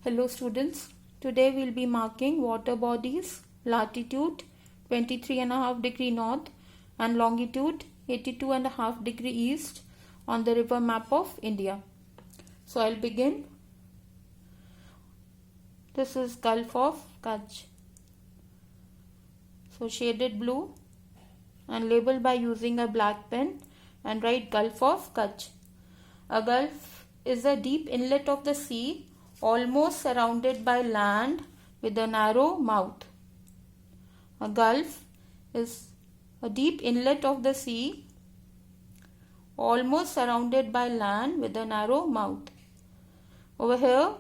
Hello students, today we'll be marking water bodies, latitude 23.5 degree north and longitude 82.5 degree east on the river map of India. So I'll begin. This is Gulf of Kutch. So shaded blue and label by using a black pen and write Gulf of Kutch. A gulf is a deep inlet of the sea almost surrounded by land with a narrow mouth. A gulf is a deep inlet of the sea almost surrounded by land with a narrow mouth. Over here,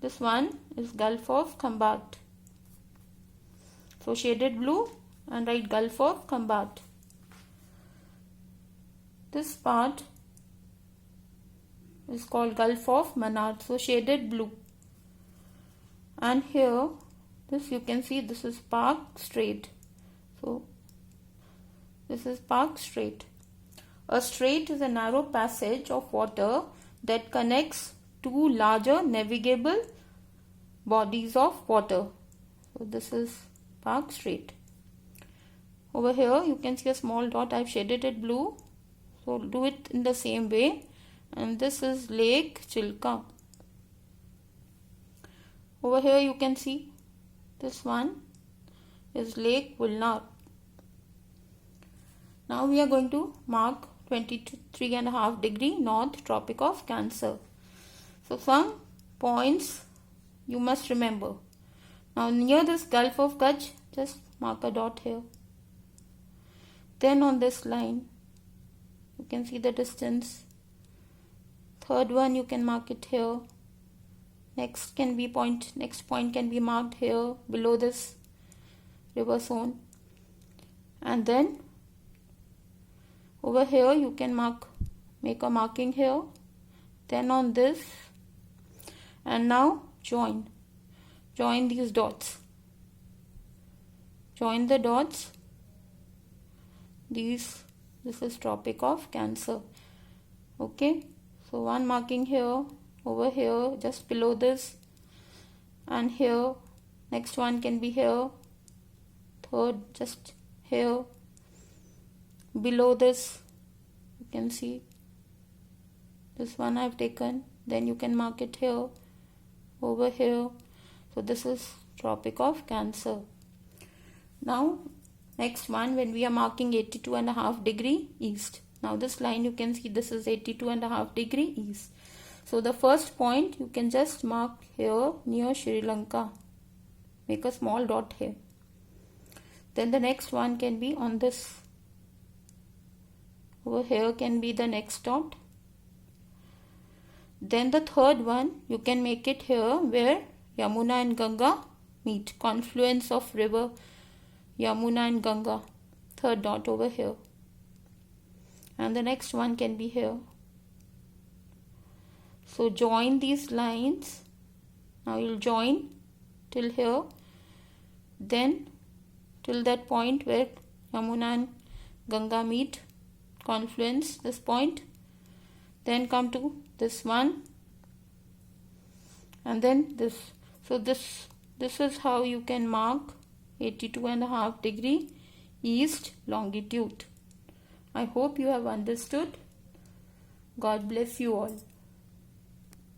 this one is Gulf of Khambat. So shaded blue and write Gulf of Khambat. This part is called Gulf of Mannar. So shaded blue. And here, this you can see this is Park Strait. So this is Park Strait. A strait is a narrow passage of water that connects two larger navigable bodies of water. So this is Park Strait. Over here you can see a small dot. I've shaded it blue. So do it in the same way. And this is Lake Chilka. Over here you can see this one is Lake Vulnar. Now we are going to mark 23.5 degree north Tropic of Cancer. So some points you must remember. Now near this Gulf of Kutch, just mark a dot here. Then on this line you can see the distance. Third one you can mark it here. Next point can be marked here below this river zone. And then over here you can make a marking here. Then on this, and now join these dots. Join the dots. This is Tropic of Cancer. Okay. So one marking here, over here, just below this, and here. Next one can be here. Third, just here. Below this, you can see this one I've taken. Then you can mark it here, over here. So this is Tropic of Cancer. Now, next one, when we are marking 82.5 degree east. Now this line you can see this is 82.5 degree east. So the first point you can just mark here near Sri Lanka. Make a small dot here. Then the next one can be on this. Over here can be the next dot. Then the third one you can make it here where Yamuna and Ganga meet. Confluence of river Yamuna and Ganga. Third dot over here. And the next one can be here. So join these lines. Now you'll join till here. Then till that point where Yamuna and Ganga meet. Confluence, this point. Then come to this one. And then this. So this is how you can mark 82.5 degree east longitude. I hope you have understood. God bless you all.